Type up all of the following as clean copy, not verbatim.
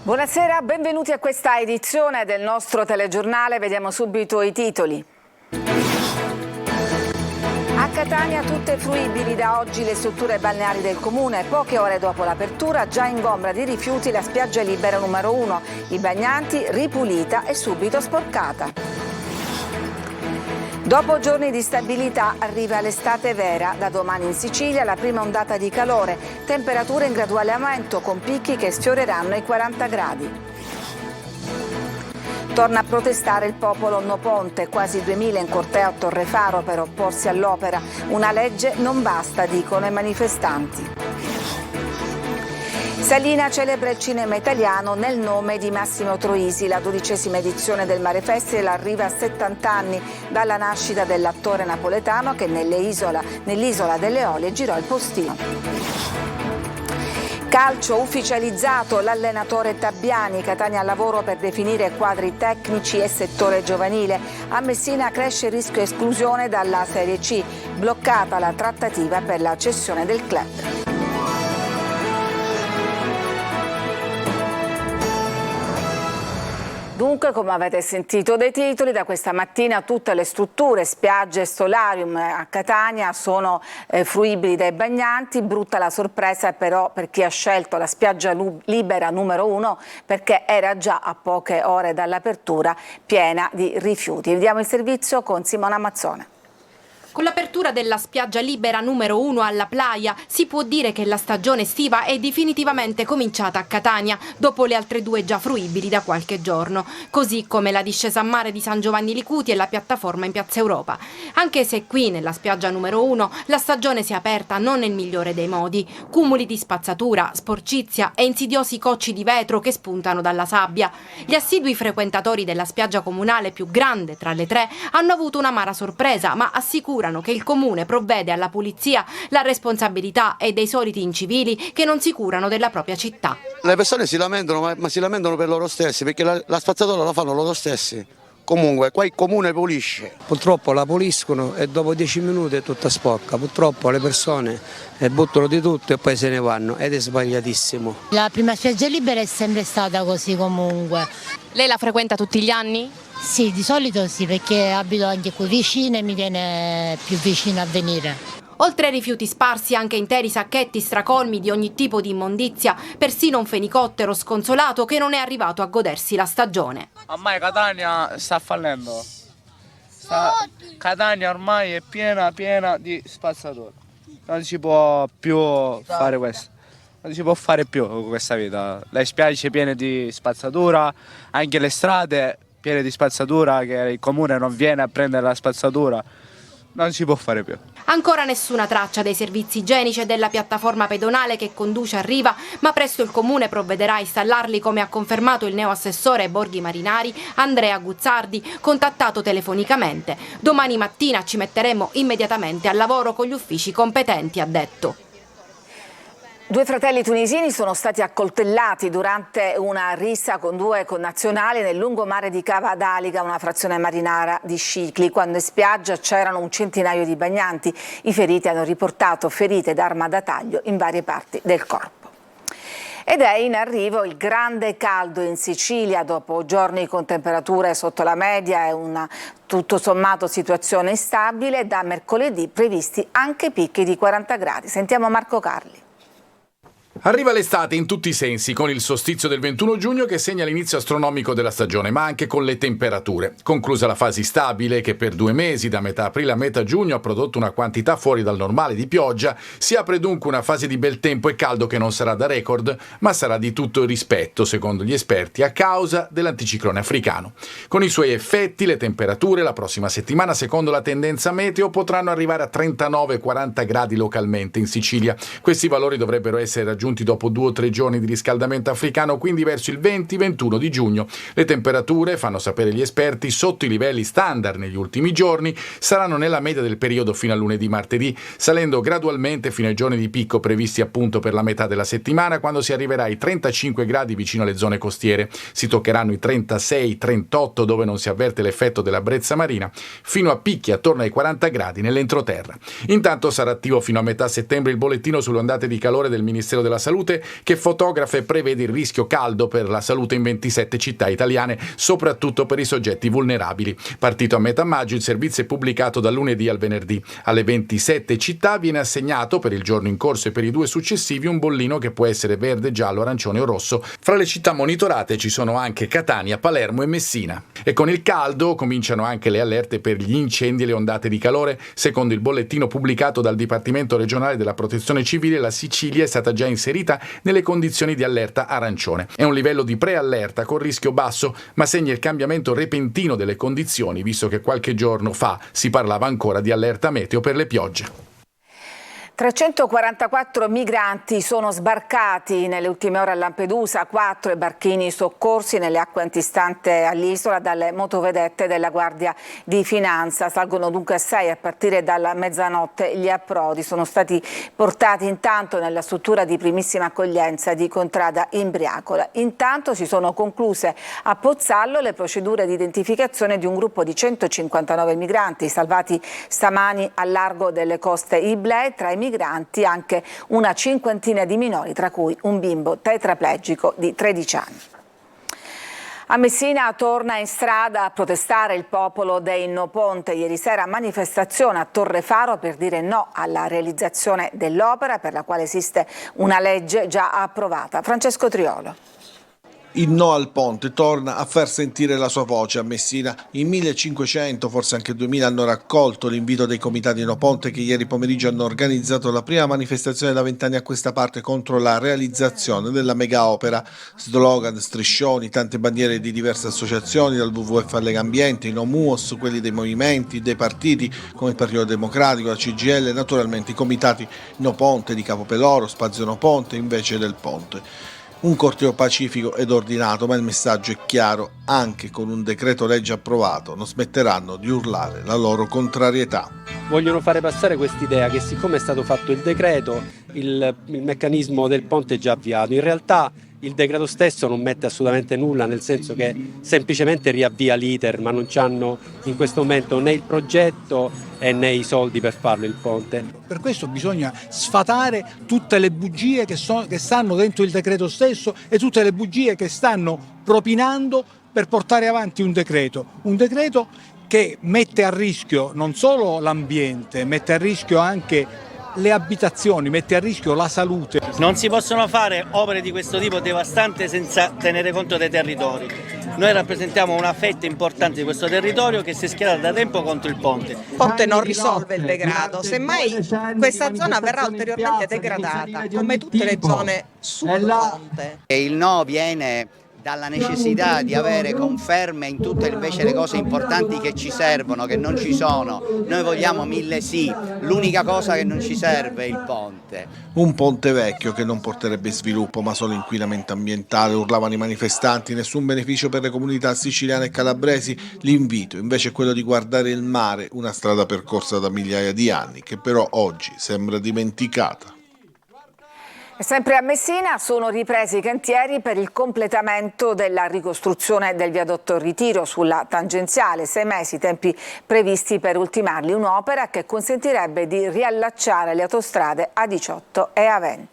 Buonasera, benvenuti a questa edizione del nostro telegiornale. Vediamo subito i titoli. A Catania tutte fruibili da oggi le strutture balneari del comune. Poche ore dopo l'apertura, già ingombra di rifiuti la spiaggia libera numero 1. I bagnanti ripulita e subito sporcata. Dopo giorni di stabilità arriva l'estate vera. Da domani in Sicilia la prima ondata di calore. Temperature in graduale aumento con picchi che sfioreranno i 40 gradi. Torna a protestare il popolo onnoponte, quasi 2000 in corteo a Torrefaro per opporsi all'opera. Una legge non basta, dicono i manifestanti. Salina celebra il cinema italiano nel nome di Massimo Troisi. La 12ª edizione del Mare Festival arriva a 70 anni dalla nascita dell'attore napoletano che nell'isola delle Eolie girò il postino. Calcio ufficializzato, l'allenatore Tabbiani, Catania al lavoro per definire quadri tecnici e settore giovanile. A Messina cresce il rischio esclusione dalla Serie C, bloccata la trattativa per la cessione del club. Dunque, come avete sentito dai titoli, da questa mattina tutte le strutture, spiagge e solarium a Catania sono fruibili dai bagnanti. Brutta la sorpresa però per chi ha scelto la spiaggia libera numero 1 perché era già a poche ore dall'apertura piena di rifiuti. Vediamo il servizio con Simona Mazzone. Con l'apertura della spiaggia libera numero 1 alla Playa si può dire che la stagione estiva è definitivamente cominciata a Catania, dopo le altre due già fruibili da qualche giorno, così come la discesa a mare di San Giovanni Licuti e la piattaforma in Piazza Europa. Anche se qui, nella spiaggia numero 1, la stagione si è aperta non nel migliore dei modi. Cumuli di spazzatura, sporcizia e insidiosi cocci di vetro che spuntano dalla sabbia. Gli assidui frequentatori della spiaggia comunale più grande tra le tre hanno avuto un'amara sorpresa, ma assicurano che il comune provvede alla pulizia. La responsabilità è dei soliti incivili che non si curano della propria città. Le persone si lamentano, ma si lamentano per loro stessi, perché la spazzatura la fanno loro stessi. Comunque qua il comune pulisce. Purtroppo la puliscono e dopo 10 minuti è tutta sporca. Purtroppo le persone buttano di tutto e poi se ne vanno ed è sbagliatissimo. La prima spiaggia libera è sempre stata così comunque. Lei la frequenta tutti gli anni? Sì, di solito sì, perché abito anche qui vicino e mi viene più vicino a venire. Oltre ai rifiuti sparsi, anche interi sacchetti stracolmi di ogni tipo di immondizia, persino un fenicottero sconsolato che non è arrivato a godersi la stagione. Ormai Catania sta fallendo. Catania ormai è piena di spazzatura. Non si può più fare questo. Non si può fare più questa vita. Le spiagge piene di spazzatura, anche le strade piene di spazzatura, che il comune non viene a prendere la spazzatura. Non si può fare più. Ancora nessuna traccia dei servizi igienici e della piattaforma pedonale che conduce a riva, ma presto il comune provvederà a installarli, come ha confermato il neoassessore ai Borghi Marinari Andrea Guzzardi, contattato telefonicamente. Domani mattina ci metteremo immediatamente al lavoro con gli uffici competenti, ha detto. Due fratelli tunisini sono stati accoltellati durante una rissa con due connazionali nel lungomare di Cava d'Aliga, una frazione marinara di Scicli, quando in spiaggia c'erano un centinaio di bagnanti. I feriti hanno riportato ferite d'arma da taglio in varie parti del corpo. Ed è in arrivo il grande caldo in Sicilia. Dopo giorni con temperature sotto la media e una tutto sommato situazione instabile, da mercoledì previsti anche picchi di 40 gradi. Sentiamo Marco Carli. Arriva l'estate in tutti i sensi, con il solstizio del 21 giugno che segna l'inizio astronomico della stagione, ma anche con le temperature. Conclusa la fase stabile che per 2 mesi, da metà aprile a metà giugno, ha prodotto una quantità fuori dal normale di pioggia, si apre dunque una fase di bel tempo e caldo che non sarà da record, ma sarà di tutto il rispetto, secondo gli esperti, a causa dell'anticiclone africano. Con i suoi effetti, le temperature la prossima settimana, secondo la tendenza meteo, potranno arrivare a 39-40 gradi localmente in Sicilia. Questi valori dovrebbero essere raggiunti dopo 2 o 3 giorni di riscaldamento africano, quindi verso il 20-21 di giugno. Le temperature, fanno sapere gli esperti, sotto i livelli standard negli ultimi giorni, saranno nella media del periodo fino a lunedì-martedì, salendo gradualmente fino ai giorni di picco previsti appunto per la metà della settimana, quando si arriverà ai 35 gradi vicino alle zone costiere. Si toccheranno i 36-38 dove non si avverte l'effetto della brezza marina, fino a picchi attorno ai 40 gradi nell'entroterra. Intanto sarà attivo fino a metà settembre il bollettino sulle ondate di calore del Ministero della Salute, che fotografa e prevede il rischio caldo per la salute in 27 città italiane, soprattutto per i soggetti vulnerabili. Partito a metà maggio, il servizio è pubblicato dal lunedì al venerdì. Alle 27 città viene assegnato per il giorno in corso e per i 2 successivi un bollino che può essere verde, giallo, arancione o rosso. Fra le città monitorate ci sono anche Catania, Palermo e Messina. E con il caldo cominciano anche le allerte per gli incendi e le ondate di calore. Secondo il bollettino pubblicato dal Dipartimento regionale della Protezione Civile, la Sicilia è stata già inserita nelle condizioni di allerta arancione. È un livello di preallerta con rischio basso, ma segna il cambiamento repentino delle condizioni, visto che qualche giorno fa si parlava ancora di allerta meteo per le piogge. 344 migranti sono sbarcati nelle ultime ore a Lampedusa, 4 i barchini soccorsi nelle acque antistante all'isola dalle motovedette della Guardia di Finanza. Salgono dunque a 6 a partire dalla mezzanotte gli approdi. Sono stati portati intanto nella struttura di primissima accoglienza di Contrada Imbriacola. Intanto si sono concluse a Pozzallo le procedure di identificazione di un gruppo di 159 migranti salvati stamani al largo delle coste Iblei. Tra i migranti anche una cinquantina di minori, tra cui un bimbo tetraplegico di 13 anni. A Messina torna in strada a protestare il popolo dei No Ponte. Ieri sera manifestazione a Torrefaro per dire no alla realizzazione dell'opera per la quale esiste una legge già approvata. Francesco Triolo. Il no al ponte torna a far sentire la sua voce a Messina. In 1500, forse anche 2000, hanno raccolto l'invito dei comitati No Ponte che ieri pomeriggio hanno organizzato la prima manifestazione da 20 anni a questa parte contro la realizzazione della mega opera. Slogan, striscioni, tante bandiere di diverse associazioni, dal WWF alle Ambiente, i No Muos, quelli dei movimenti, dei partiti come il Partito Democratico, la CGIL e naturalmente i comitati No Ponte di Capopeloro, Spazio No Ponte invece del ponte. Un corteo pacifico ed ordinato, ma il messaggio è chiaro: anche con un decreto legge approvato non smetteranno di urlare la loro contrarietà. Vogliono fare passare quest'idea che siccome è stato fatto il decreto, il meccanismo del ponte è già avviato. In realtà il decreto stesso non mette assolutamente nulla, nel senso che semplicemente riavvia l'iter, ma non c'hanno in questo momento né il progetto né i soldi per farlo il ponte. Per questo bisogna sfatare tutte le bugie che stanno dentro il decreto stesso e tutte le bugie che stanno propinando per portare avanti un decreto che mette a rischio non solo l'ambiente, mette a rischio anche le abitazioni, mette a rischio la salute. Non si possono fare opere di questo tipo devastante senza tenere conto dei territori. Noi rappresentiamo una fetta importante di questo territorio che si è schierata da tempo contro il ponte. Il ponte non risolve il degrado, semmai questa zona verrà ulteriormente degradata, come tutte le zone sul ponte. E il no viene dalla necessità di avere conferme in tutte invece le cose importanti che ci servono, che non ci sono. Noi vogliamo 1000 sì, l'unica cosa che non ci serve è il ponte. Un ponte vecchio che non porterebbe sviluppo ma solo inquinamento ambientale, urlavano i manifestanti, nessun beneficio per le comunità siciliane e calabresi. L'invito invece è quello di guardare il mare, una strada percorsa da migliaia di anni che però oggi sembra dimenticata. E sempre a Messina sono ripresi i cantieri per il completamento della ricostruzione del viadotto Ritiro sulla tangenziale. 6 mesi, tempi previsti per ultimarli, un'opera che consentirebbe di riallacciare le autostrade A18 e A20.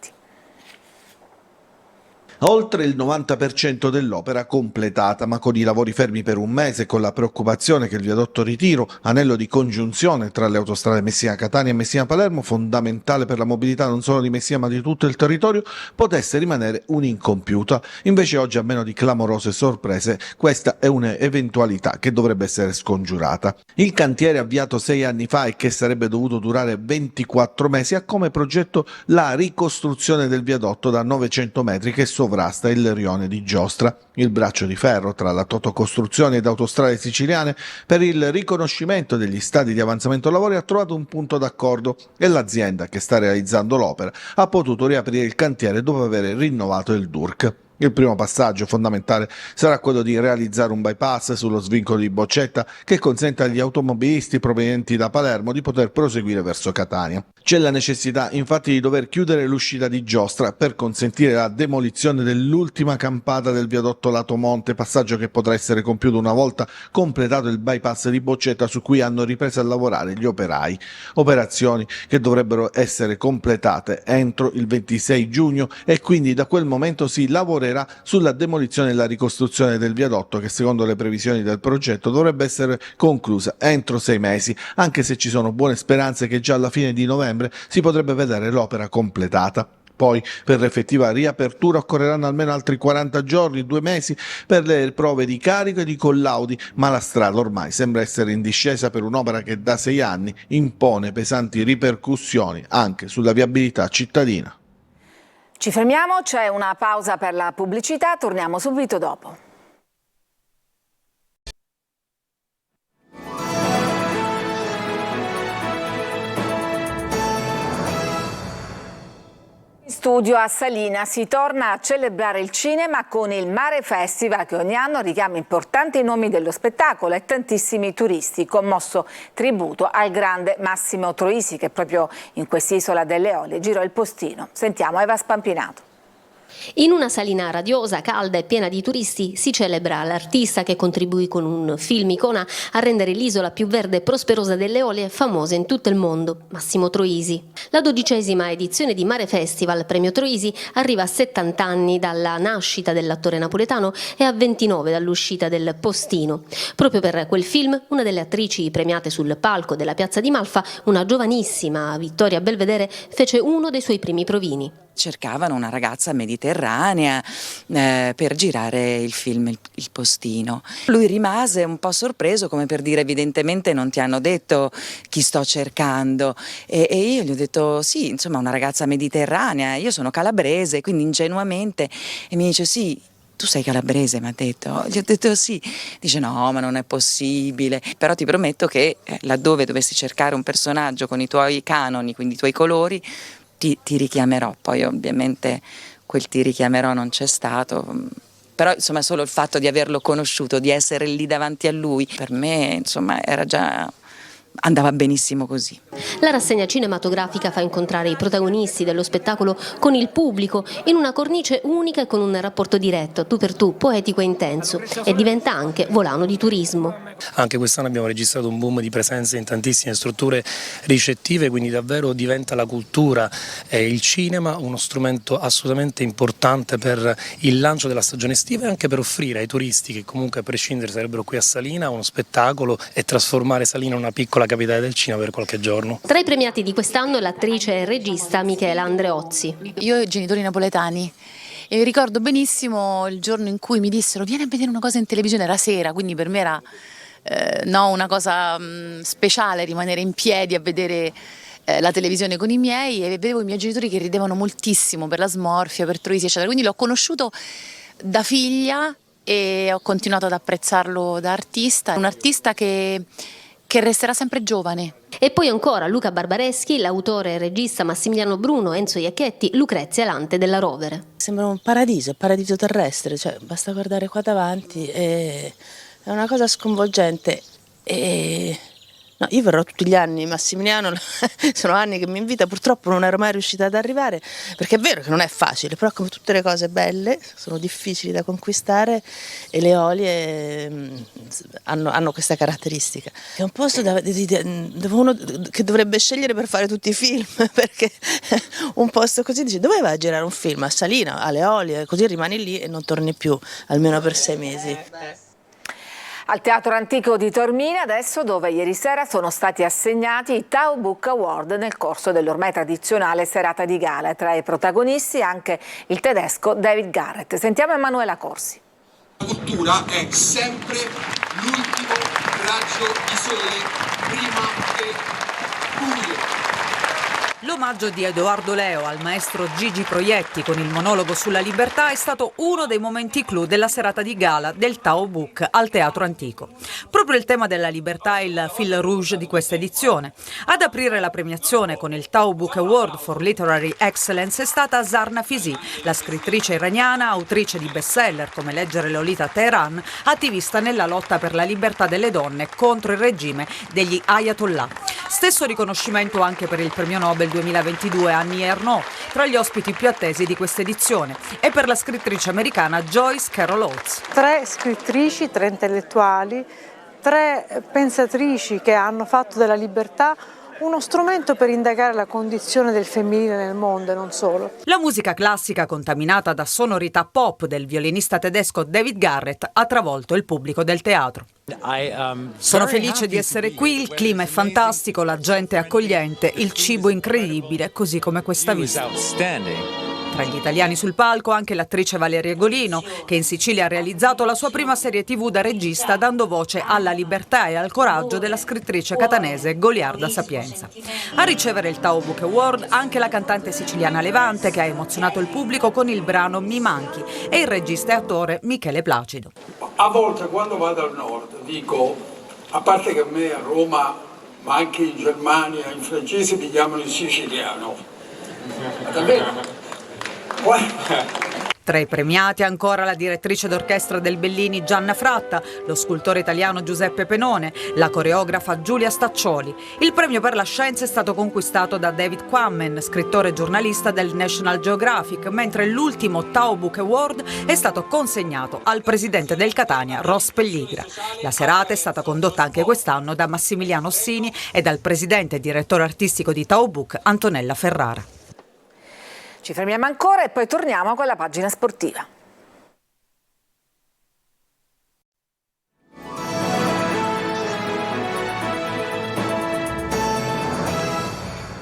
Oltre il 90% dell'opera completata, ma con i lavori fermi per un mese, con la preoccupazione che il viadotto Ritiro, anello di congiunzione tra le autostrade Messina-Catania e Messina-Palermo, fondamentale per la mobilità non solo di Messina ma di tutto il territorio, potesse rimanere un'incompiuta. Invece oggi, a meno di clamorose sorprese, questa è un'eventualità che dovrebbe essere scongiurata. Il cantiere avviato 6 anni fa e che sarebbe dovuto durare 24 mesi ha come progetto la ricostruzione del viadotto da 900 metri che sovrasta il rione di Giostra, il braccio di ferro tra la Totocostruzioni ed Autostrade Siciliane per il riconoscimento degli stadi di avanzamento lavori ha trovato un punto d'accordo e l'azienda che sta realizzando l'opera ha potuto riaprire il cantiere dopo aver rinnovato il DURC. Il primo passaggio fondamentale sarà quello di realizzare un bypass sullo svincolo di Boccetta che consente agli automobilisti provenienti da Palermo di poter proseguire verso Catania. C'è la necessità infatti di dover chiudere l'uscita di Giostra per consentire la demolizione dell'ultima campata del viadotto lato monte, passaggio che potrà essere compiuto una volta completato il bypass di Boccetta, su cui hanno ripreso a lavorare gli operai. Operazioni che dovrebbero essere completate entro il 26 giugno e quindi da quel momento si lavorerà sulla demolizione e la ricostruzione del viadotto, che secondo le previsioni del progetto dovrebbe essere conclusa entro 6 mesi, anche se ci sono buone speranze che già alla fine di novembre si potrebbe vedere l'opera completata. Poi, per l'effettiva riapertura occorreranno almeno altri 40 giorni, 2 mesi, per le prove di carico e di collaudi, ma la strada ormai sembra essere in discesa per un'opera che da 6 anni impone pesanti ripercussioni anche sulla viabilità cittadina. Ci fermiamo, c'è una pausa per la pubblicità, torniamo subito dopo. In studio a Salina si torna a celebrare il cinema con il Mare Festival, che ogni anno richiama importanti nomi dello spettacolo e tantissimi turisti. Commosso tributo al grande Massimo Troisi, che proprio in quest'isola delle Eolie girò il postino. Sentiamo Eva Spampinato. In una salina radiosa, calda e piena di turisti si celebra l'artista che contribuì con un film icona a rendere l'isola più verde e prosperosa delle Eolie famosa in tutto il mondo, Massimo Troisi. La 12ª edizione di Mare Festival Premio Troisi arriva a 70 anni dalla nascita dell'attore napoletano e a 29 dall'uscita del postino. Proprio per quel film, una delle attrici premiate sul palco della Piazza di Malfa, una giovanissima Vittoria Belvedere, fece uno dei suoi primi provini. Cercavano una ragazza mediterranea per girare il film Il postino. Lui rimase un po' sorpreso, come per dire: evidentemente non ti hanno detto chi sto cercando, e io gli ho detto sì, insomma, una ragazza mediterranea, io sono calabrese, quindi ingenuamente, e mi dice sì. Tu sei calabrese, mi ha detto. Gli ho detto sì. Dice no, ma non è possibile. Però ti prometto che laddove dovessi cercare un personaggio con i tuoi canoni, quindi i tuoi colori, ti richiamerò. Poi ovviamente quel ti richiamerò non c'è stato. Però insomma solo il fatto di averlo conosciuto, di essere lì davanti a lui, per me insomma era già... andava benissimo così. La rassegna cinematografica fa incontrare i protagonisti dello spettacolo con il pubblico in una cornice unica e con un rapporto diretto, tu per tu, poetico e intenso, e diventa anche volano di turismo. Anche quest'anno abbiamo registrato un boom di presenze in tantissime strutture ricettive, quindi davvero diventa la cultura e il cinema uno strumento assolutamente importante per il lancio della stagione estiva e anche per offrire ai turisti, che comunque a prescindere sarebbero qui a Salina, uno spettacolo e trasformare Salina in una piccola capitale del cinema per qualche giorno. Tra i premiati di quest'anno l'attrice e regista Michela Andreozzi. Io ho i genitori napoletani e ricordo benissimo il giorno in cui mi dissero vieni a vedere una cosa in televisione, era sera, quindi per me era una cosa speciale rimanere in piedi a vedere la televisione con i miei, e vedevo i miei genitori che ridevano moltissimo per la smorfia, per Troisi eccetera, quindi l'ho conosciuto da figlia e ho continuato ad apprezzarlo da artista, un artista che resterà sempre giovane. E poi ancora Luca Barbareschi, l'autore e regista Massimiliano Bruno, Enzo Iacchetti, Lucrezia Lante della Rovere. Sembra un paradiso terrestre, cioè basta guardare qua davanti, è una cosa sconvolgente. No, io verrò tutti gli anni, Massimiliano sono anni che mi invita, purtroppo non ero mai riuscita ad arrivare, perché è vero che non è facile, però come tutte le cose belle sono difficili da conquistare, e le Eolie hanno questa caratteristica. È un posto dove uno che dovrebbe scegliere per fare tutti i film, perché un posto così dice dove vai a girare un film? A Salina, alle Eolie, così rimani lì e non torni più, almeno per 6 mesi. Al Teatro Antico di Taormina adesso, dove ieri sera sono stati assegnati i Tao Book Award nel corso dell'ormai tradizionale serata di gala. Tra i protagonisti anche il tedesco David Garrett. Sentiamo Emanuela Corsi. La cultura è sempre l'ultimo raggio di sole prima che buio. L'omaggio di Edoardo Leo al maestro Gigi Proietti con il monologo sulla libertà è stato uno dei momenti clou della serata di gala del Tao Book al Teatro Antico. Proprio il tema della libertà è il fil rouge di questa edizione. Ad aprire la premiazione con il Tao Book Award for Literary Excellence è stata Zarna Fisi, la scrittrice iraniana, autrice di bestseller come Leggere Lolita a Teheran, attivista nella lotta per la libertà delle donne contro il regime degli Ayatollah. Stesso riconoscimento anche per il premio Nobel 2022, Annie Ernaux, tra gli ospiti più attesi di questa edizione, e per la scrittrice americana Joyce Carol Oates. 3 scrittrici, 3 intellettuali, 3 pensatrici che hanno fatto della libertà uno strumento per indagare la condizione del femminile nel mondo e non solo. La musica classica, contaminata da sonorità pop del violinista tedesco David Garrett, ha travolto il pubblico del teatro. Sono felice di essere qui, il clima è fantastico, la gente è accogliente, il cibo incredibile, così come questa vista. Tra gli italiani sul palco anche l'attrice Valeria Golino, che in Sicilia ha realizzato la sua prima serie TV da regista, dando voce alla libertà e al coraggio della scrittrice catanese Goliarda Sapienza. A ricevere il Tao Book Award anche la cantante siciliana Levante, che ha emozionato il pubblico con il brano Mi manchi, e il regista e attore Michele Placido. A volte quando vado al nord dico, a parte che a me a Roma, ma anche in Germania, in francese mi chiamano il siciliano. Ma davvero? Tra i premiati ancora la direttrice d'orchestra del Bellini Gianna Fratta, lo scultore italiano Giuseppe Penone, la coreografa Giulia Staccioli. Il premio per la scienza è stato conquistato da David Quammen, scrittore e giornalista del National Geographic, mentre l'ultimo Tao Book Award è stato consegnato al presidente del Catania, Ross Pelligra. La serata è stata condotta anche quest'anno da Massimiliano Ossini e dal presidente e direttore artistico di Tao Book, Antonella Ferrara. Ci fermiamo ancora e poi torniamo con la pagina sportiva.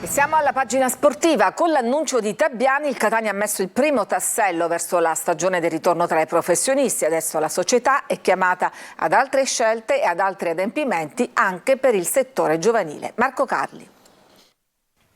E siamo alla pagina sportiva. Con l'annuncio di Tabiani il Catania ha messo il primo tassello verso la stagione del ritorno tra i professionisti. Adesso la società è chiamata ad altre scelte e ad altri adempimenti anche per il settore giovanile. Marco Carli.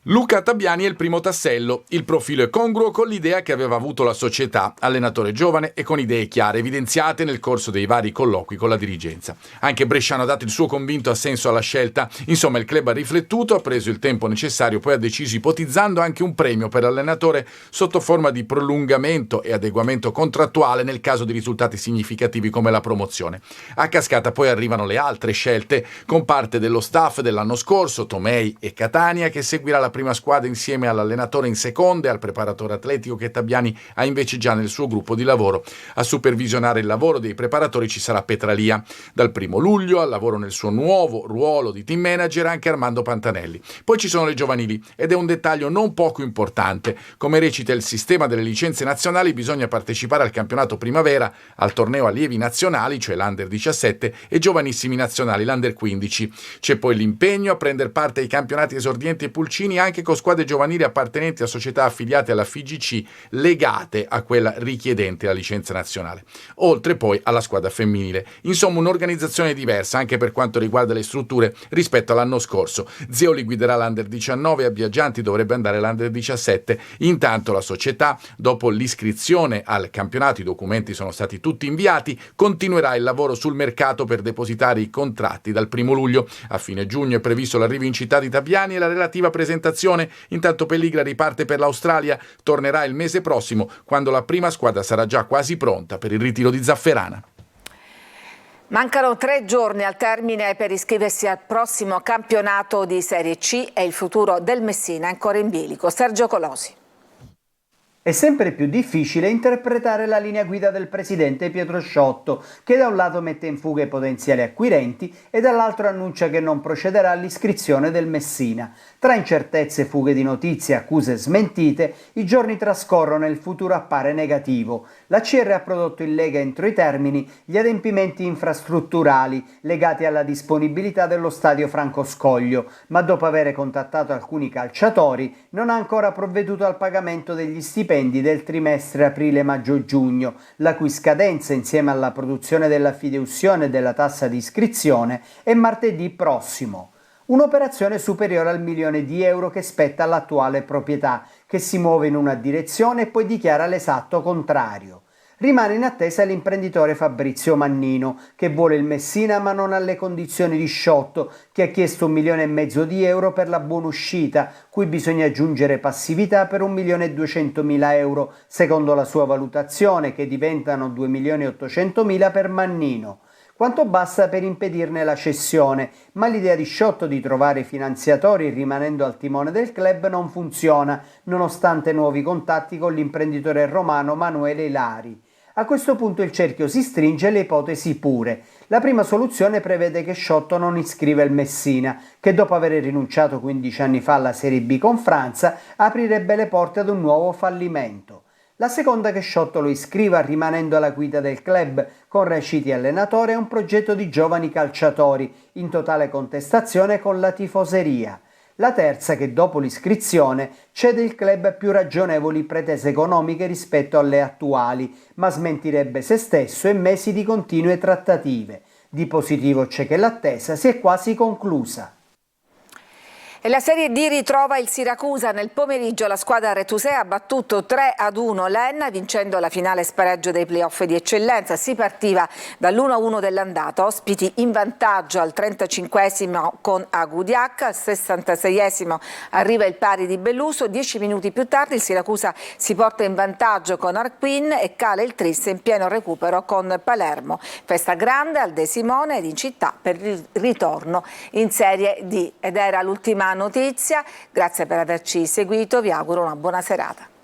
Luca Tabiani è il primo tassello. Il profilo è congruo con l'idea che aveva avuto la società, allenatore giovane e con idee chiare, evidenziate nel corso dei vari colloqui con la dirigenza. Anche Bresciano ha dato il suo convinto assenso alla scelta. Insomma, il club ha riflettuto, ha preso il tempo necessario, poi ha deciso, ipotizzando anche un premio per l'allenatore sotto forma di prolungamento e adeguamento contrattuale nel caso di risultati significativi come la promozione. A cascata poi arrivano le altre scelte, con parte dello staff dell'anno scorso, Tomei e Catania, che seguirà la prima squadra insieme all'allenatore in seconda e al preparatore atletico che Tabiani ha invece già nel suo gruppo di lavoro. A supervisionare il lavoro dei preparatori ci sarà Petralia. Dal 1 luglio al lavoro nel suo nuovo ruolo di team manager anche Armando Pantanelli. Poi ci sono le giovanili ed è un dettaglio non poco importante. Come recita il sistema delle licenze nazionali bisogna partecipare al campionato primavera, al torneo allievi nazionali, cioè l'Under 17, e giovanissimi nazionali, l'Under 15. C'è poi l'impegno a prendere parte ai campionati esordienti e pulcini anche con squadre giovanili appartenenti a società affiliate alla FIGC legate a quella richiedente la licenza nazionale, oltre poi alla squadra femminile. Insomma, un'organizzazione diversa anche per quanto riguarda le strutture rispetto all'anno scorso. Zeoli guiderà l'Under 19, a Biaggianti dovrebbe andare l'Under 17. Intanto la società, dopo l'iscrizione al campionato, i documenti sono stati tutti inviati, continuerà il lavoro sul mercato per depositare i contratti dal 1 luglio. A fine giugno è previsto l'arrivo in città di Tabiani e la relativa presentazione. Intanto Pelligra riparte per l'Australia, tornerà il mese prossimo quando la prima squadra sarà già quasi pronta per il ritiro di Zafferana. Mancano 3 giorni al termine per iscriversi al prossimo campionato di Serie C e il futuro del Messina è ancora in bilico. Sergio Colosi. È sempre più difficile interpretare la linea guida del presidente Pietro Sciotto, che da un lato mette in fuga i potenziali acquirenti e dall'altro annuncia che non procederà all'iscrizione del Messina. Tra incertezze, fughe di notizie, accuse e smentite, i giorni trascorrono e il futuro appare negativo. La CR ha prodotto in Lega entro i termini gli adempimenti infrastrutturali legati alla disponibilità dello stadio Franco Scoglio, ma dopo aver contattato alcuni calciatori non ha ancora provveduto al pagamento degli stipendi del trimestre aprile-maggio-giugno, la cui scadenza insieme alla produzione della fideiussione e della tassa di iscrizione è martedì prossimo. Un'operazione superiore al €1.000.000 che spetta all'attuale proprietà, che si muove in una direzione e poi dichiara l'esatto contrario. Rimane in attesa l'imprenditore Fabrizio Mannino, che vuole il Messina ma non alle condizioni di Sciotto, che ha chiesto €1,5 milioni per la buonuscita, cui bisogna aggiungere passività per €1.200.000, secondo la sua valutazione, che diventano €2.800.000 per Mannino. quanto basta per impedirne la cessione, ma l'idea di Sciotto di trovare finanziatori rimanendo al timone del club non funziona, nonostante nuovi contatti con l'imprenditore romano Manuele Ilari. A questo punto il cerchio si stringe e le ipotesi pure. La prima soluzione prevede che Sciotto non iscriva il Messina, che dopo aver rinunciato 15 anni fa alla Serie B con Franza, aprirebbe le porte ad un nuovo fallimento. La seconda che Sciotto lo iscriva rimanendo alla guida del club, con Raciti allenatore e un progetto di giovani calciatori, in totale contestazione con la tifoseria. La terza che dopo l'iscrizione cede il club a più ragionevoli pretese economiche rispetto alle attuali, ma smentirebbe se stesso e mesi di continue trattative. Di positivo c'è che l'attesa si è quasi conclusa. E la Serie D ritrova il Siracusa. Nel pomeriggio la squadra retusea ha battuto 3-1 l'Enna, vincendo la finale spareggio dei playoff di eccellenza. Si partiva dall'1-1 dell'andata, ospiti in vantaggio al 35esimo con Agudiac, al 66esimo arriva il pari di Belluso, 10 minuti più tardi il Siracusa si porta in vantaggio con Arquin e cala il tris in pieno recupero con Palermo. Festa grande al De Simone ed in città per il ritorno in Serie D. Ed era l'ultima notizia, grazie per averci seguito, vi auguro una buona serata.